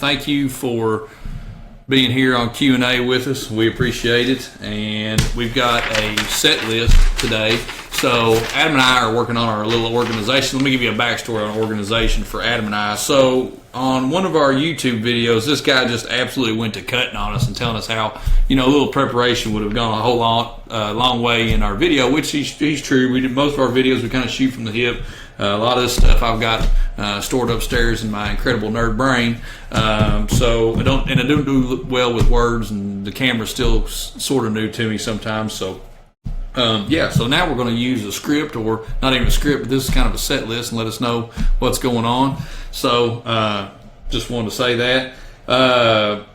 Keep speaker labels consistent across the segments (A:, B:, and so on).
A: thank you for being here on Q&A with us. We appreciate it. And we've got a set list today. So Adam and I are working on our little organization. Let me give you a backstory on organization for Adam and I. So on one of our YouTube videos, this guy just absolutely went to cutting on us and telling us how, a little preparation would have gone a whole long way in our video, which he's true. We did most of our videos, we kind of shoot from the hip. A lot of this stuff I've got stored upstairs in my incredible nerd brain. So I don't do well with words, and the camera's still sort of new to me sometimes. So so now we're going to use a script, or not even a script, but this is kind of a set list, and let us know what's going on. So just wanted to say that.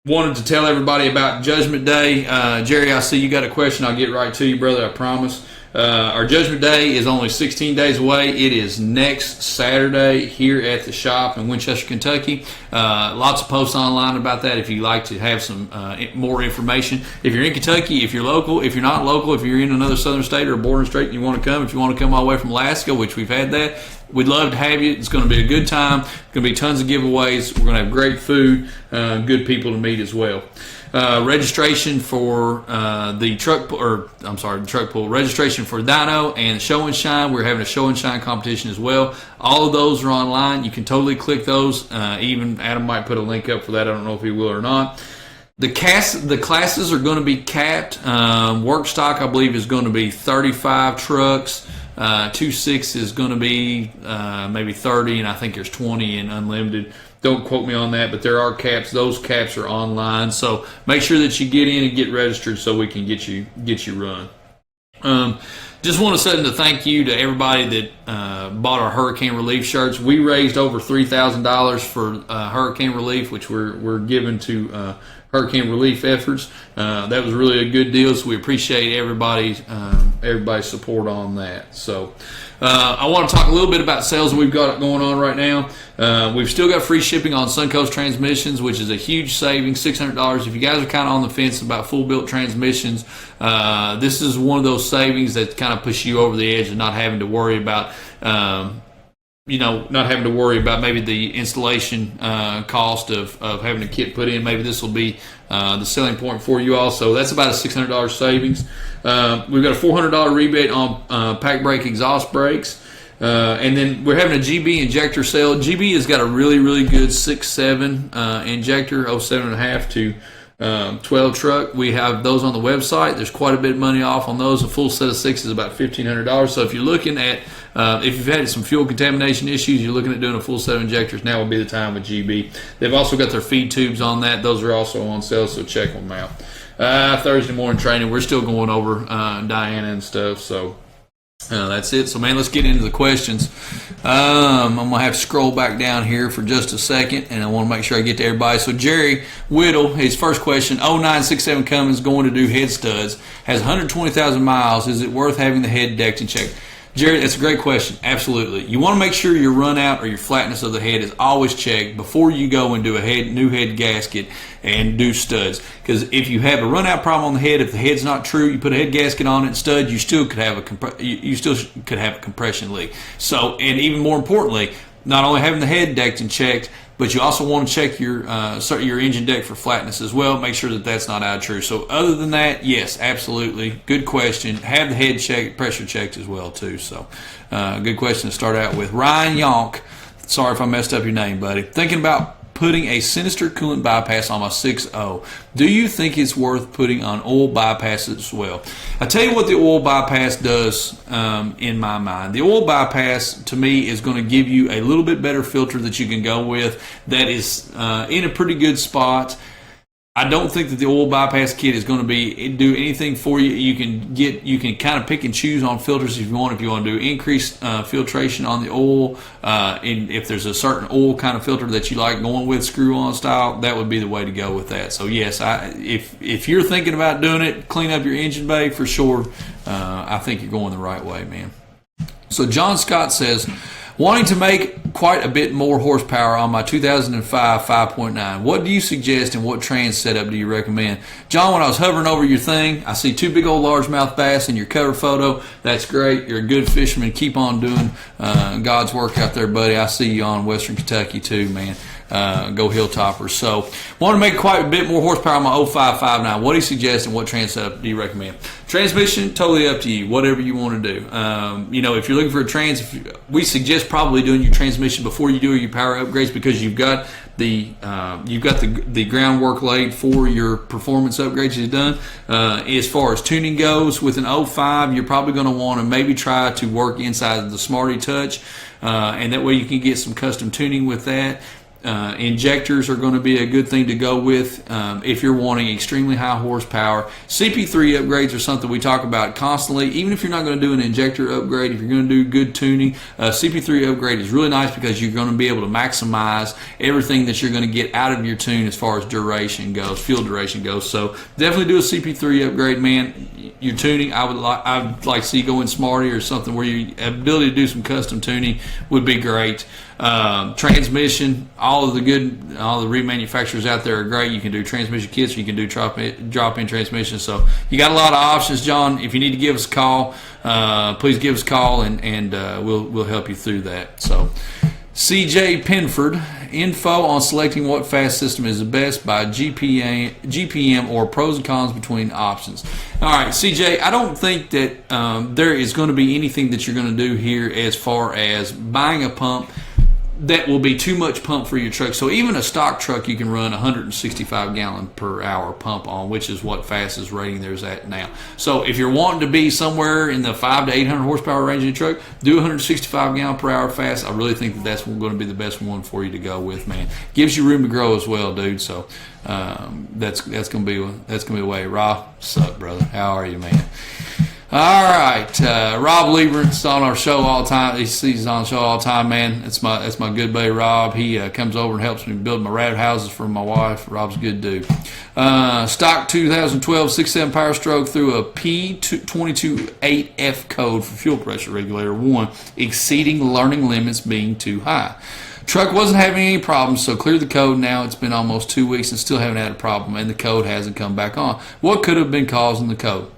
A: Wanted to tell everybody about Judgment Day. Jerry, I see you got a question. I'll get right to you, brother, I promise. Our Judgment Day is only 16 days away. It is next Saturday here at the shop in Winchester, Kentucky. Lots of posts online about that if you'd like to have some more information. If you're in Kentucky, if you're local, if you're not local, if you're in another southern state or a bordering state and you want to come, if you want to come all the way from Alaska, which we've had that, we'd love to have you. It's going to be a good time. Going to be tons of giveaways. We're going to have great food, good people to meet as well. Registration for the truck pool. Registration for Dyno and Show and Shine. We're having a Show and Shine competition as well. All of those are online. You can totally click those. Even Adam might put a link up for that. I don't know if he will or not. The classes are going to be capped. Work stock, I believe, is going to be 35 trucks. 2.6 is going to be maybe 30, and I think there's 20 in unlimited. Don't quote me on that, but there are caps. Those caps are online, so make sure that you get in and get registered so we can get you run. Just want to send a thank you to everybody that bought our hurricane relief shirts. We raised over $3,000 for hurricane relief, which we're giving to hurricane relief efforts. That was really a good deal, so we appreciate everybody's support on that. So I want to talk a little bit about sales that we've got going on right now. We've still got free shipping on Suncoast transmissions, which is a huge savings, $600. If you guys are kind of on the fence about full built transmissions, this is one of those savings that kind of push you over the edge of not having to worry about maybe the installation cost of having a kit put in. Maybe this will be the selling point for you also. That's about a $600 savings. We've got a $400 rebate on pack brake exhaust brakes. And then we're having a GB injector sale. GB has got a really, really good 6.7 injector, 07.5 to 12 truck. We have those on the website. There's quite a bit of money off on those. A full set of 6 is about $1,500. So if you're looking at, if you've had some fuel contamination issues, you're looking at doing a full set of injectors, now would be the time with GB. They've also got their feed tubes on that. Those are also on sale, so check them out. Thursday morning training, we're still going over Diana and stuff, so that's it. So, man, let's get into the questions. I'm going to have to scroll back down here for just a second, and I want to make sure I get to everybody. So, Jerry Whittle, his first question, 0967 Cummins going to do head studs, has 120,000 miles. Is it worth having the head decked and checked? Jerry, that's a great question. Absolutely. You want to make sure your run out or your flatness of the head is always checked before you go and do a new head gasket and do studs. Because if you have a run out problem on the head, if the head's not true, you put a head gasket on it and stud, you still could have a compression leak. So, and even more importantly, not only having the head decked and checked, but you also want to check your engine deck for flatness as well. Make sure that that's not out of true. So other than that, yes, absolutely. Good question. Have the head checked, pressure checked as well too. So good question to start out with. Ryan Yonk, sorry if I messed up your name, buddy. Thinking about putting a Sinister coolant bypass on my 6.0. Do you think it's worth putting on oil bypass as well? I tell you what the oil bypass does in my mind. The oil bypass to me is going to give you a little bit better filter that you can go with that is in a pretty good spot. I don't think that the oil bypass kit is going to do anything for you. You can kind of pick and choose on filters if you want. If you want to do increased filtration on the oil, and if there's a certain oil kind of filter that you like going with screw-on style, that would be the way to go with that. So yes, if you're thinking about doing it, clean up your engine bay for sure. I think you're going the right way, man. So John Scott says, wanting to make quite a bit more horsepower on my 2005 5.9. What do you suggest and what trans setup do you recommend? John, when I was hovering over your thing, I see 2 big old largemouth bass in your cover photo. That's great. You're a good fisherman. Keep on doing God's work out there, buddy. I see you on Western Kentucky too, man. go Hilltoppers. So want to make quite a bit more horsepower on my 0559. What do you suggest and what trans setup do you recommend? Transmission, totally up to you. Whatever you want to do. If you're looking for a trans, we suggest probably doing your transmission before you do your power upgrades, because you've got the groundwork laid for your performance upgrades you've done. As far as tuning goes, with an 05, you're probably going to want to maybe try to work inside of the Smarty Touch, and that way you can get some custom tuning with that. Injectors are going to be a good thing to go with if you're wanting extremely high horsepower. CP3 upgrades are something we talk about constantly. Even if you're not going to do an injector upgrade, if you're going to do good tuning, CP3 upgrade is really nice because you're going to be able to maximize everything that you're going to get out of your tune as far as duration goes, fuel duration goes. So definitely do a CP3 upgrade, man. Your tuning, I would like to see go in Smarty or something where your ability to do some custom tuning would be great. Transmission, all the remanufacturers out there are great. You can do transmission kits, or you can do drop-in transmission. So you got a lot of options, John. If you need to give us a call, please give us a call, and we'll help you through that. So CJ Penford, info on selecting what fast system is the best by GPM or pros and cons between options. All right, CJ, I don't think that there is going to be anything that you're going to do here as far as buying a pump that will be too much pump for your truck. So even a stock truck you can run 165 gallon per hour pump on, which is what fastest rating there's at now. So if you're wanting to be somewhere in the 500 to 800 horsepower range of your truck, do 165 gallon per hour fast. I really think that's going to be the best one for you to go with, man. Gives you room to grow as well, dude. So that's gonna be the way. Rob, what's up, brother? How are you, man? All right, Rob Lieber's on our show all the time. He's on the show all the time, man. That's my good buddy Rob. He comes over and helps me build my rabbit houses for my wife. Rob's a good dude. Stock 2012 6.7 Power Stroke through a P228F code for fuel pressure regulator 1, exceeding learning limits being too high. Truck wasn't having any problems, so cleared the code. Now it's been almost 2 weeks and still haven't had a problem, and the code hasn't come back on. What could have been causing the code?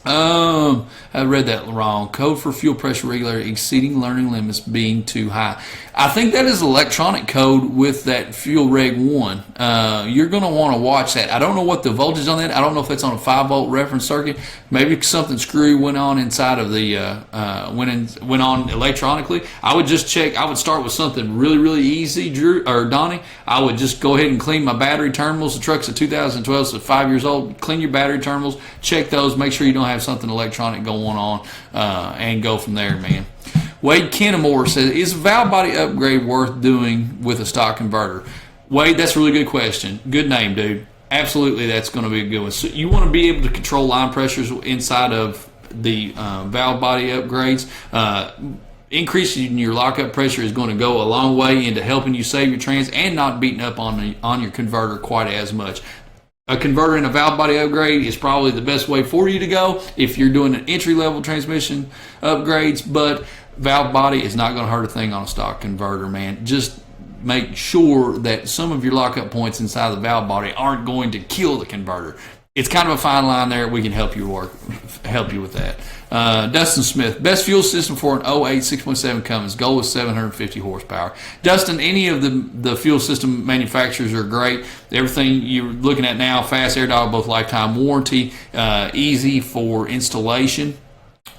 A: I read that wrong. Code for fuel pressure regulator exceeding learning limits being too high. I think that is electronic code with that fuel reg 1. You're going to want to watch that. I don't know what the voltage on that. I don't know if it's on a 5-volt reference circuit. Maybe something screwy went on inside of the went on electronically. I would just check. I would start with something really, really easy, Drew or Donnie. I would just go ahead and clean my battery terminals. The truck's a 2012, so 5 years old. Clean your battery terminals. Check those. Make sure you don't have something electronic going on, and go from there, man. Wade Kennemore says, is a valve body upgrade worth doing with a stock converter? Wade, that's a really good question. Good name, dude. Absolutely, that's going to be a good one. So you want to be able to control line pressures inside of the valve body upgrades. Increasing your lockup pressure is going to go a long way into helping you save your trans and not beating up on your converter quite as much. A converter and a valve body upgrade is probably the best way for you to go if you're doing an entry-level transmission upgrades, but valve body is not going to hurt a thing on a stock converter, man. Just make sure that some of your lockup points inside the valve body aren't going to kill the converter. It's kind of a fine line there. We can help you with that. Dustin Smith, best fuel system for an 08 6.7 Cummins. Goal is 750 horsepower. Dustin, any of the fuel system manufacturers are great. Everything you're looking at now, Fast Air Dog, both lifetime warranty, easy for installation.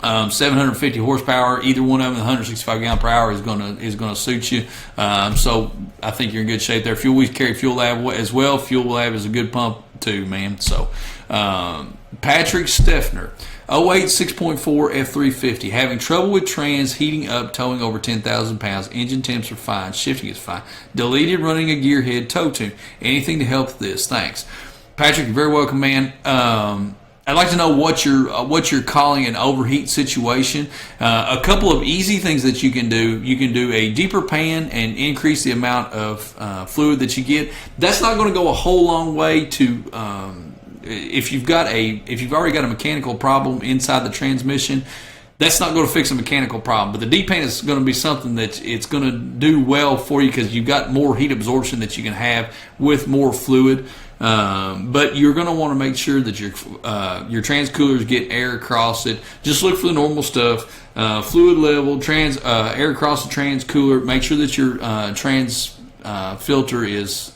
A: 750 horsepower, either one of them, 165 gallon per hour is gonna suit you. So I think you're in good shape there. We carry Fuel Lab as well. Fuel Lab is a good pump too, man. So Patrick Steffner, 08 6.4 F350, having trouble with trans, heating up, towing over 10,000 pounds. Engine temps are fine, shifting is fine. Deleted running a gearhead tow tune. Anything to help with this? Thanks, Patrick. You're very welcome, man. I'd like to know what you're calling an overheat situation. A couple of easy things that you can do. You can do a deeper pan and increase the amount of fluid that you get. That's not going to go a whole long way to if you've already got a mechanical problem inside the transmission. That's not going to fix a mechanical problem, but the deep pan is going to be something that it's going to do well for you because you've got more heat absorption that you can have with more fluid. But you're going to want to make sure that your trans coolers get air across it. Just look for the normal stuff: fluid level, air across the trans cooler. Make sure that your trans filter is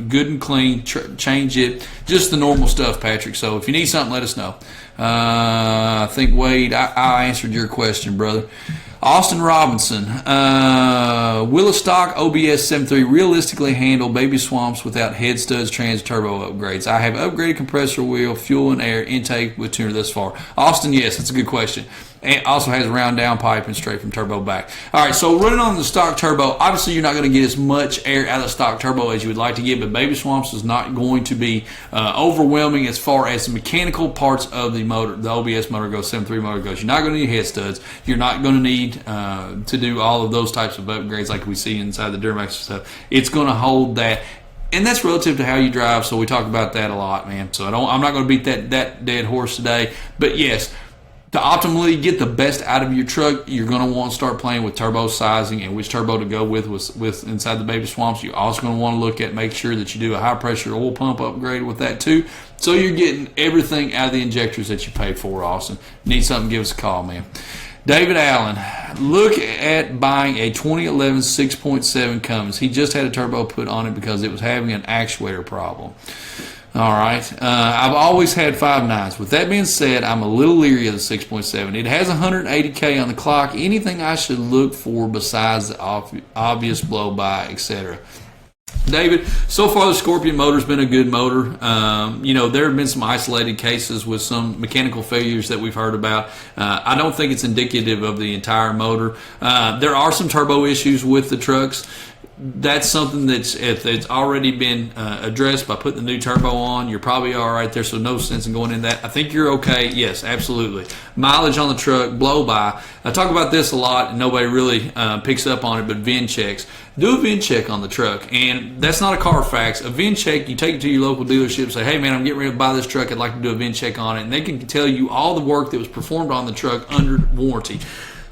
A: good and clean. Change it. Just the normal stuff, Patrick. So if you need something, let us know. I think, Wade, I answered your question, brother. Austin Robinson, will a stock OBS 7.3 realistically handle baby swamps without head studs, trans, turbo upgrades? I have upgraded compressor wheel, fuel, and air intake with tuner thus far. Austin, yes, that's a good question. And also has round down pipe and straight from turbo back. All right, so running on the stock turbo, obviously you're not going to get as much air out of the stock turbo as you would like to get, but baby swamps is not going to be overwhelming as far as the mechanical parts of the motor, the OBS motor goes, 7.3 motor goes. You're not going to need head studs. You're not going to need to do all of those types of upgrades like we see inside the Duramax stuff. It's going to hold that. And that's relative to how you drive, so we talk about that a lot, man. So I'm not going to beat that dead horse today. But yes, to optimally get the best out of your truck, you're going to want to start playing with turbo sizing and which turbo to go with inside the baby swamps. You're also going to want to look at, make sure that you do a high pressure oil pump upgrade with that too. So you're getting everything out of the injectors that you paid for, Austin. Need something, give us a call, man. David Allen, look at buying a 2011 6.7 Cummins. He just had a turbo put on it because it was having an actuator problem. All right. I've always had 5.9s. With that being said, I'm a little leery of the 6.7. It has 180K on the clock. Anything I should look for besides the obvious blow-by, etc.? David, so far the Scorpion motor's been a good motor. There have been some isolated cases with some mechanical failures that we've heard about. I don't think it's indicative of the entire motor. There are some turbo issues with the trucks. That's something that's already been addressed by putting the new turbo on. You're probably all right there, so no sense in going in that. I think you're okay. Yes, absolutely. Mileage on the truck, blow by. I talk about this a lot, and nobody really picks up on it, but VIN checks. Do a VIN check on the truck, and that's not a Carfax. A VIN check, you take it to your local dealership, say, hey, man, I'm getting ready to buy this truck. I'd like to do a VIN check on it, and they can tell you all the work that was performed on the truck under warranty.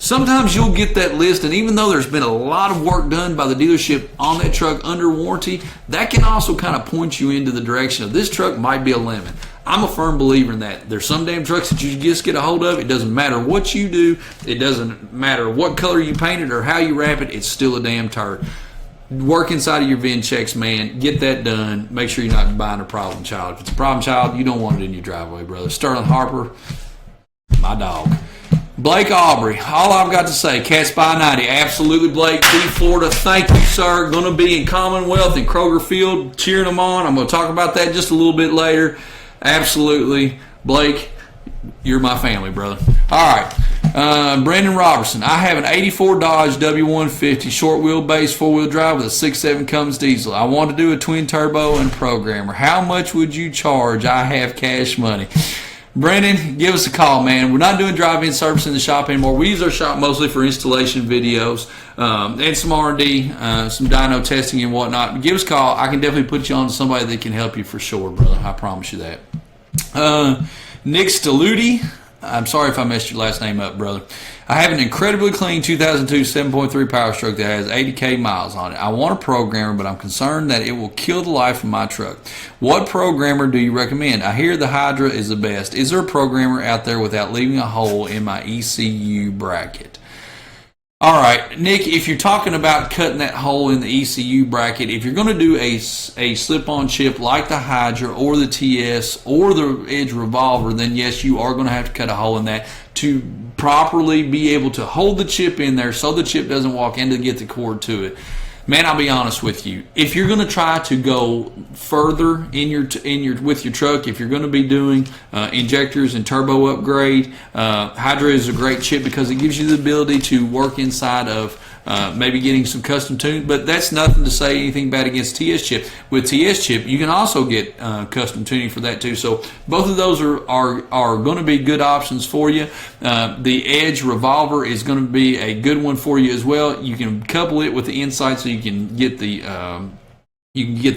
A: Sometimes you'll get that list, and even though there's been a lot of work done by the dealership on that truck under warranty, that can also kind of point you into the direction of this truck might be a lemon. I'm a firm believer in that. There's some damn trucks that you just get a hold of. It doesn't matter what you do. It doesn't matter what color you paint it or how you wrap it. It's still a damn turd. Work inside of your VIN checks, man. Get that done. Make sure you're not buying a problem child. If it's a problem child, you don't want it in your driveway, brother. Sterling Harper, my dog. Blake Aubrey, all I've got to say, Cats by 90. Absolutely, Blake. T. Florida, thank you, sir. Going to be in Commonwealth in Kroger Field, cheering them on. I'm going to talk about that just a little bit later. Absolutely. Blake, you're my family, brother. All right. Brandon Robertson, I have an 84 Dodge W150 short wheelbase 4-wheel drive with a 6.7 Cummins diesel. I want to do a twin turbo and programmer. How much would you charge? I have cash money. Brandon, give us a call, man. We're not doing drive-in service in the shop anymore. We use our shop mostly for installation videos and some R&D, some dyno testing and whatnot. Give us a call. I can definitely put you on to somebody that can help you for sure, brother. I promise you that. Nick Staludi, I'm sorry if I messed your last name up, brother. I have an incredibly clean 2002 7.3 Power Stroke that has 80K miles on it. I want a programmer, but I'm concerned that it will kill the life of my truck. What programmer do you recommend? I hear the Hydra is the best. Is there a programmer out there without leaving a hole in my ECU bracket? All right, Nick, if you're talking about cutting that hole in the ECU bracket, if you're going to do a slip-on chip like the Hydra or the TS or the Edge Revolver, then yes, you are going to have to cut a hole in that to properly be able to hold the chip in there so the chip doesn't walk in to get the cord to it. Man, I'll be honest with you. If you're going to try to go further with your truck, if you're going to be doing injectors and turbo upgrade, Hydra is a great chip because it gives you the ability to work inside of maybe getting some custom tunes, but that's nothing to say anything bad against TS chip. With TS chip, you can also get custom tuning for that too. So both of those are going to be good options for you. The Edge Revolver is going to be a good one for you as well. You can couple it with the Insight so you can get the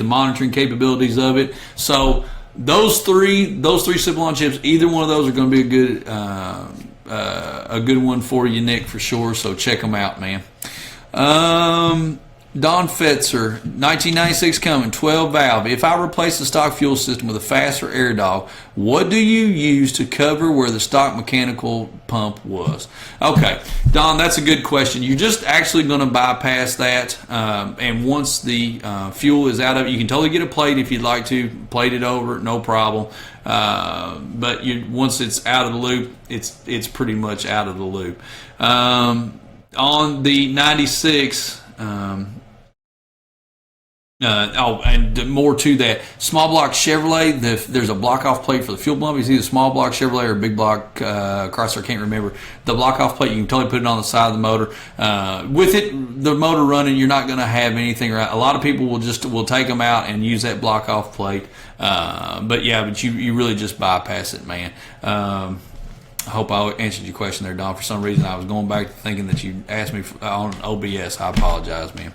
A: monitoring capabilities of it. So those three slip-on chips, either one of those are going to be a good one for you, Nick, for sure. So check them out, man. Don Fetzer, 1996 Cummins, 12 valve. If I replace the stock fuel system with a faster air dog, what do you use to cover where the stock mechanical pump was? Okay, Don, that's a good question. You're just actually going to bypass that, and once the fuel is out of it, you can totally get a plate if you'd like to, plate it over, no problem. But once it's out of the loop, it's pretty much out of the loop. On the 96, and more to that, small block Chevrolet, there's a block off plate for the fuel pump. It's either small block Chevrolet or big block Chrysler, I can't remember. The block off plate, you can totally put it on the side of the motor. With it, the motor running, you're not going to have anything right. A lot of people will take them out and use that block off plate. But you really just bypass it, man. I hope I answered your question there, Don. For some reason, I was going back to thinking that you asked me on OBS. I apologize, man.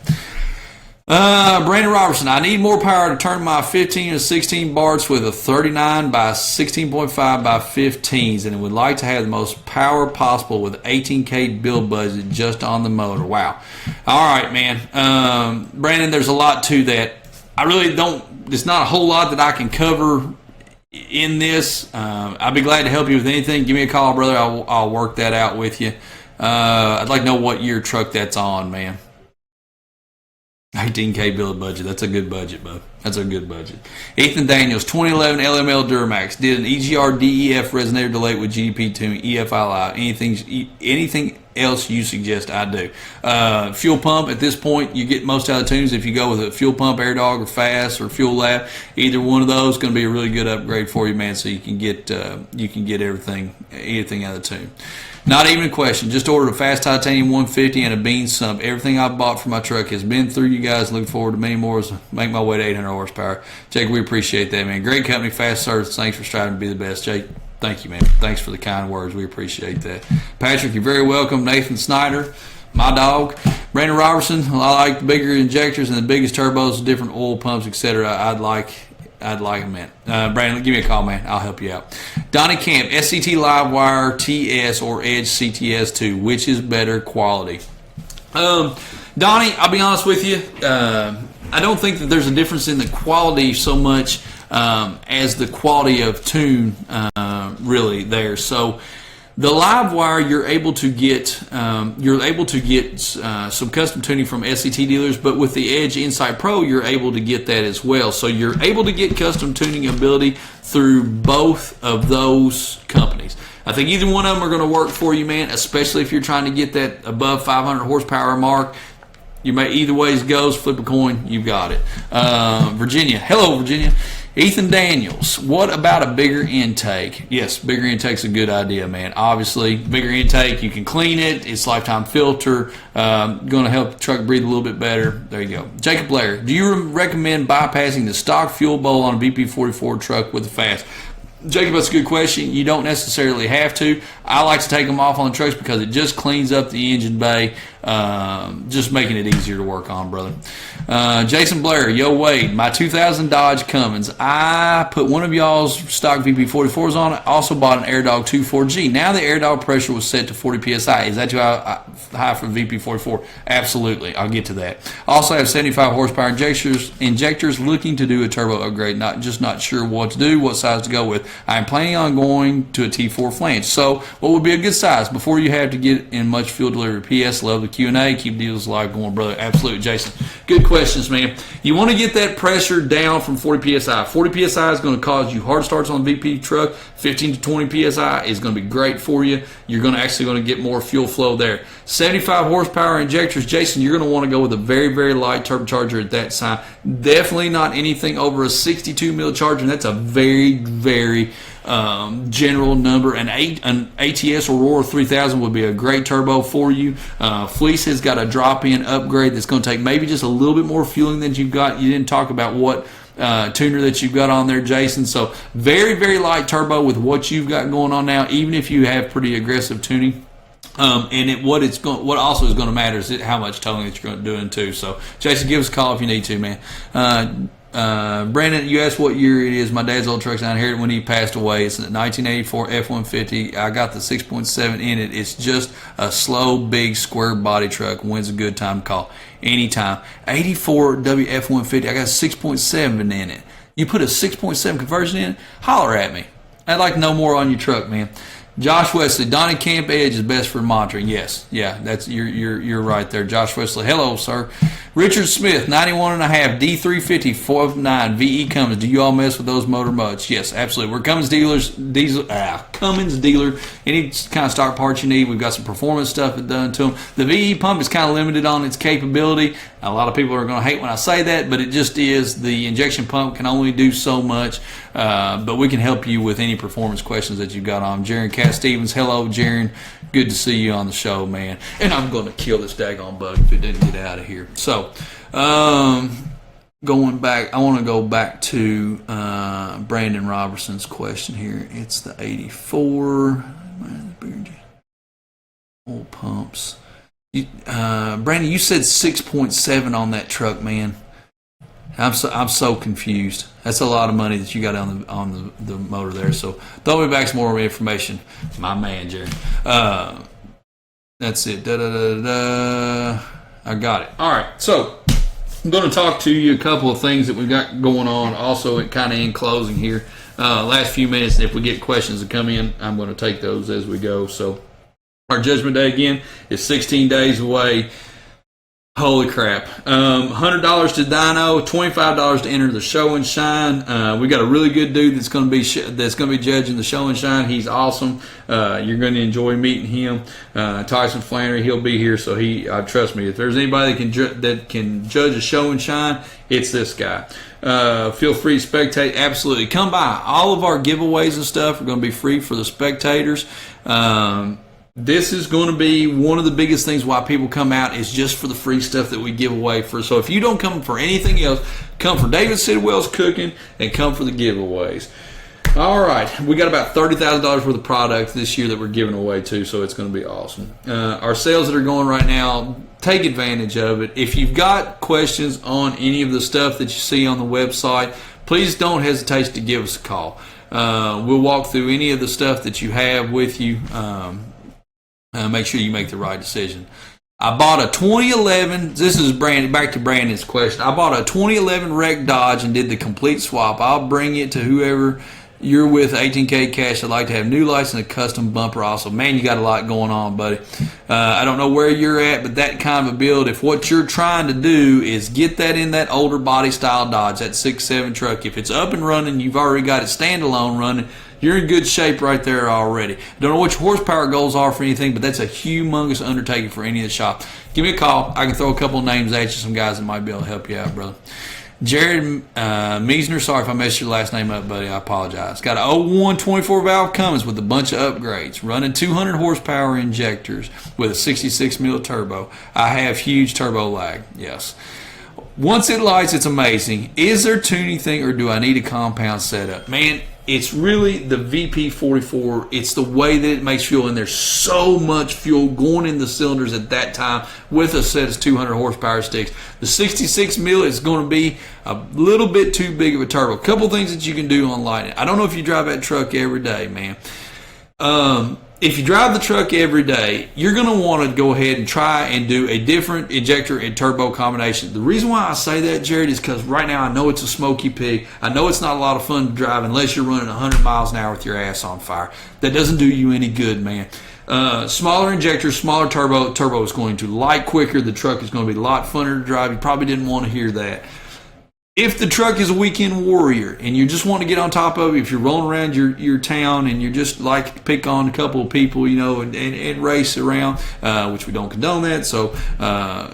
A: Brandon Robertson, I need more power to turn my 15 to 16 barts with a 39 by 16.5 by 15s, and would like to have the most power possible with 18K build budget just on the motor. Wow. All right, man. Brandon, there's a lot to that. I really don't, there's not a whole lot that I can cover in this. I'd be glad to help you with anything. Give me a call, brother. I'll work that out with you. I'd like to know what year truck that's on, man. 18K build budget. That's a good budget, bud. That's a good budget. Ethan Daniels, 2011 LML Duramax. Did an EGR DEF resonator delay with GDP tuning, EFI live. Anything else you suggest I do? Fuel pump, at this point, you get most out of the tunes if you go with a fuel pump, air dog, or fast, or fuel lab. Either one of those is going to be a really good upgrade for you, man, so you can get anything out of the tune. Not even a question. Just ordered a fast titanium 150 and a bean sump. Everything I bought for my truck has been through you guys. Looking forward to many more to make my way to 800 horsepower. Jake, we appreciate that, man. Great company, fast service. Thanks for striving to be the best. Jake, thank you, man. Thanks for the kind words. We appreciate that. Patrick, you're very welcome. Nathan Snyder, my dog. Brandon Robertson, I like the bigger injectors and the biggest turbos, different oil pumps, etc. I'd like them, man. Brandon, give me a call, man. I'll help you out. Donnie Camp, SCT Livewire TS or Edge CTS2, which is better quality? Donnie, I'll be honest with you. I don't think that there's a difference in the quality so much as the quality of tune really there. So the Livewire, you're able to get some custom tuning from SCT dealers, but with the Edge Insight Pro, you're able to get that as well. So you're able to get custom tuning ability through both of those companies. I think either one of them are going to work for you, man, especially if you're trying to get that above 500 horsepower mark. You may either ways goes, flip a coin, you've got it. Virginia, hello Virginia. Ethan Daniels, what about a bigger intake? Yes, bigger intake's a good idea, man. Obviously, bigger intake, you can clean it. It's lifetime filter. Going to help the truck breathe a little bit better. There you go. Jacob Blair, do you recommend bypassing the stock fuel bowl on a BP44 truck with a fast? Jacob, that's a good question. You don't necessarily have to. I like to take them off on the trucks because it just cleans up the engine bay, just making it easier to work on, brother. Jason Blair, yo Wade, my 2000 Dodge Cummins. I put one of y'all's stock VP44s on it. Also bought an AirDog 2.4G. Now the AirDog pressure was set to 40 psi. Is that too high for VP44? Absolutely. I'll get to that. Also have 75 horsepower injectors. Looking to do a turbo upgrade. Not sure what to do, what size to go with. I'm planning on going to a T4 flange. So what would be a good size before you have to get in much fuel delivery? PS, love the Q&A. Keep deals alive going, brother. Absolutely, Jason. Good questions, man. You want to get that pressure down from 40 psi. 40 psi is going to cause you hard starts on the VP truck. 15 to 20 psi is going to be great for you. You're actually going to get more fuel flow there. 75 horsepower injectors, Jason, you're going to want to go with a very, very light turbocharger at that time. Definitely not anything over a 62 mil charger, and that's a very, very general number. An ATS Aurora 3000 would be a great turbo for you. Fleece has got a drop-in upgrade that's going to take maybe just a little bit more fueling than you've got. You didn't talk about what tuner that you've got on there, Jason. So very, very light turbo with what you've got going on now, even if you have pretty aggressive tuning. What also is going to matter is how much towing that you're going to do too. So, Jason, give us a call if you need to, man. Brandon, you asked what year it is. My dad's old truck's I inherited when he passed away. It's a 1984 F-150. I got the 6.7 in it. It's just a slow, big, square body truck. When's a good time to call? Anytime. 84 WF-150. I got a 6.7 in it. You put a 6.7 conversion in it, holler at me. I'd like to know more on your truck, man. Josh Wesley, Donnie Camp Edge is best for monitoring. Yes, yeah, that's you're right there, Josh Wesley. Hello, sir. Richard Smith, 91.5 D350 4.9 VE Cummins. Do you all mess with those motor much? Yes, absolutely. We're Cummins dealers. Cummins dealer. Any kind of stock parts you need, we've got some performance stuff done to them. The VE pump is kind of limited on its capability. A lot of people are going to hate when I say that, but it just is. The injection pump can only do so much, but we can help you with any performance questions that you've got on. Jaron Cat Stevens, hello, Jaron. Good to see you on the show, man. And I'm going to kill this daggone bug if it didn't get out of here. So, going back, I want to go back to Brandon Robertson's question here. It's the 84 oil pumps. Brandon, you said 6.7 on that truck, man. I'm so confused. That's a lot of money that you got on the motor there. So throw me back some more information, my man, Jerry. That's it. I got it. All right. So I'm going to talk to you a couple of things that we've got going on. Also, kind of in closing here, last few minutes. And if we get questions that come in, I'm going to take those as we go. So our Judgment Day again is 16 days away. Holy crap. $100 to dyno, $25 to enter the show and shine. We got a really good dude that's going to be judging the show and shine. He's awesome. You're going to enjoy meeting him. Tyson Flannery, he'll be here, so trust me, if there's anybody that can judge a show and shine, it's this guy. Feel free to spectate. Absolutely. Come by. All of our giveaways and stuff are going to be free for the spectators. This is going to be one of the biggest things why people come out is just for the free stuff that we give away. So if you don't come for anything else, come for David Sidwell's cooking and come for the giveaways. All right, we got about $30,000 worth of product this year that we're giving away too, so it's going to be awesome. Our sales that are going right now, take advantage of it. If you've got questions on any of the stuff that you see on the website, please don't hesitate to give us a call. We'll walk through any of the stuff that you have with you. Make sure you make the right decision. I bought a 2011, this is back to Brandon's question. I bought a 2011 Wreck Dodge and did the complete swap. I'll bring it to whoever you're with, 18K cash. I'd like to have new lights and a custom bumper also. Man, you got a lot going on, buddy. I don't know where you're at, but that kind of a build, if what you're trying to do is get that in that older body style Dodge, that 6.7 truck, if it's up and running, you've already got it standalone running, you're in good shape right there already. Don't know what your horsepower goals are for anything, but that's a humongous undertaking for any of the shop. Give me a call. I can throw a couple of names at you, some guys that might be able to help you out, brother. Jared Meisner, sorry if I messed your last name up, buddy. I apologize. Got an 01 24 valve Cummins with a bunch of upgrades, running 200 horsepower injectors with a 66 mil turbo. I have huge turbo lag, yes. Once it lights, it's amazing. Is there tuning thing or do I need a compound setup? Man, it's really the VP44. It's the way that it makes fuel, and there's so much fuel going in the cylinders at that time with a set of 200 horsepower sticks. The 66 mil is going to be a little bit too big of a turbo. A couple things that you can do on lighting. I don't know if you drive that truck every day, man. If you drive the truck every day, you're going to want to go ahead and try and do a different injector and turbo combination. The reason why I say that, Jared, is because right now I know it's a smoky pig. I know it's not a lot of fun to drive unless you're running 100 miles an hour with your ass on fire. That doesn't do you any good, man. Smaller injector, smaller turbo. Turbo is going to light quicker. The truck is going to be a lot funner to drive. You probably didn't want to hear that. If the truck is a weekend warrior and you just want to get on top of it, if you're rolling around your town and you just like to pick on a couple of people, you know, and race around, which we don't condone that. So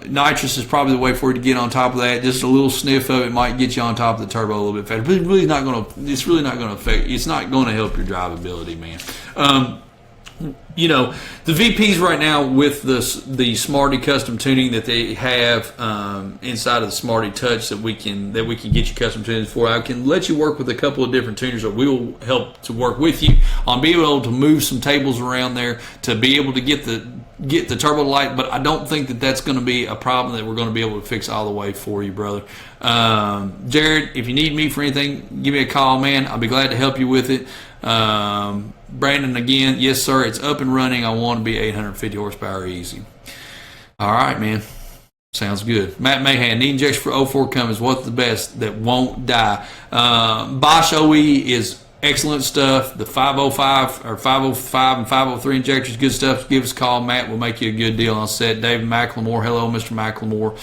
A: nitrous is probably the way for you to get on top of that. Just a little sniff of it might get you on top of the turbo a little bit faster. But it's really not going to affect. It's not going to help your drivability, man. You know, the VPs right now with the Smarty custom tuning that they have inside of the Smarty Touch that we can get you custom tunings for. I can let you work with a couple of different tuners that we will help to work with you on being able to move some tables around there to be able to get get the turbo light, but I don't think that that's going to be a problem that we're going to be able to fix all the way for you, brother. Jared, if you need me for anything, give me a call, man. I'll be glad to help you with it. Brandon, again, yes, sir, it's up and running. I want to be 850 horsepower easy. All right, man. Sounds good. Matt Mahan, knee injection for 04 Cummins. What's the best that won't die? Bosch OE is excellent stuff. The 505 or 505 and 503 injectors, good stuff. Give us a call, Matt. We'll make you a good deal on set. David McLemore, hello, Mr. McLemore.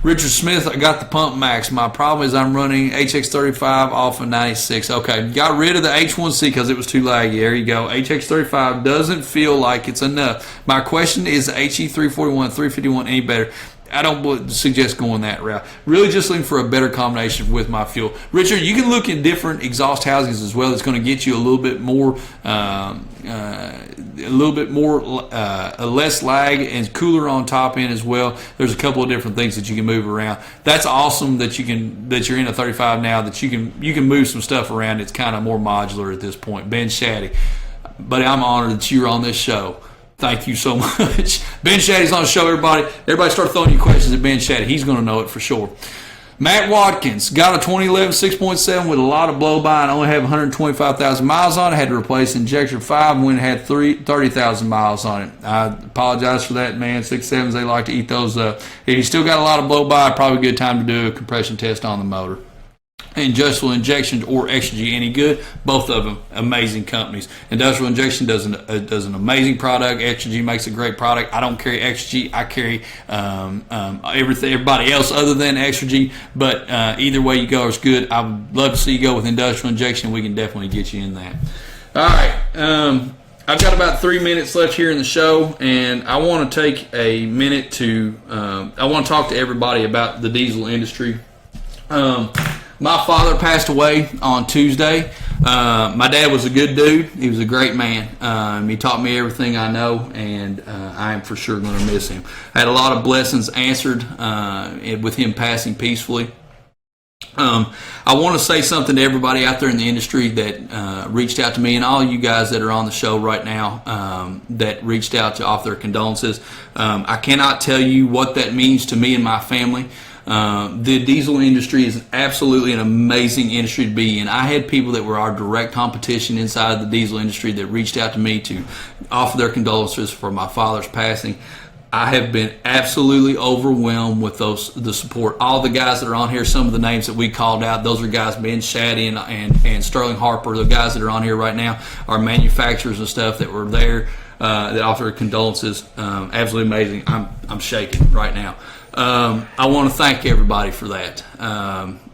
A: Richard Smith, I got the pump max. My problem is I'm running HX35 off of 96. Okay, got rid of the H1C because it was too laggy. There you go. HX35 doesn't feel like it's enough. My question is the HE341, 351 any better? I don't suggest going that route. Really just looking for a better combination with my fuel. Richard, you can look at different exhaust housings as well. It's going to get you a little bit more, less lag and cooler on top end as well. There's a couple of different things that you can move around. That's awesome that you're in a 35 now, that you can move some stuff around. It's kind of more modular at this point. Ben Shaddy, buddy, I'm honored that you're on this show. Thank you so much. Ben Shaddy's on the show, everybody. Everybody start throwing you questions at Ben Shaddy. He's going to know it for sure. Matt Watkins, got a 2011 6.7 with a lot of blow-by and only have 125,000 miles on it. Had to replace injector 5 when it had 30,000 miles on it. I apologize for that, man. 6.7s, they like to eat those up. If you still got a lot of blow-by, probably a good time to do a compression test on the motor. Industrial Injection or Exergy, any good? Both of them amazing companies. Industrial Injection does an amazing product. Exergy makes a great product. I don't carry Exergy. I carry everybody else other than Exergy. But either way you go is good. I would love to see you go with Industrial Injection. We can definitely get you in that. All right. I've got about 3 minutes left here in the show, and I want to take a minute to I want to talk to everybody about the diesel industry. My father passed away on Tuesday. My dad was a good dude. He was a great man. He taught me everything I know, and I am for sure going to miss him. I had a lot of blessings answered with him passing peacefully. I want to say something to everybody out there in the industry that reached out to me, and all you guys that are on the show right now that reached out to offer their condolences. I cannot tell you what that means to me and my family. The diesel industry is absolutely an amazing industry to be in. I had people that were our direct competition inside of the diesel industry that reached out to me to offer their condolences for my father's passing. I have been absolutely overwhelmed with the support. All the guys that are on here, some of the names that we called out, those are guys, Ben Shaddy and Sterling Harper, the guys that are on here right now, are manufacturers and stuff that were there that offered condolences. Absolutely amazing. I'm shaking right now. I want to thank everybody for that.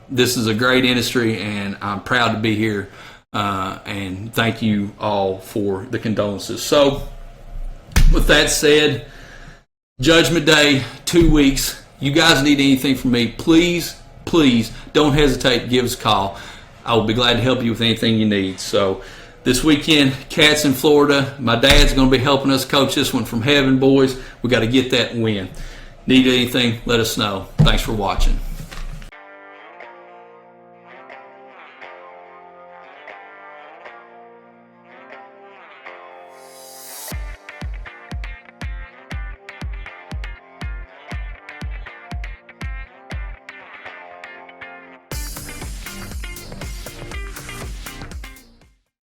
A: This is a great industry, and I'm proud to be here. And thank you all for the condolences. So, with that said, Judgment Day, 2 weeks. You guys need anything from me, please don't hesitate to give us a call. I will be glad to help you with anything you need. So, this weekend, Cats in Florida. My dad's going to be helping us coach this one from heaven, boys. We got to get that win. Need anything, let us know. Thanks for watching.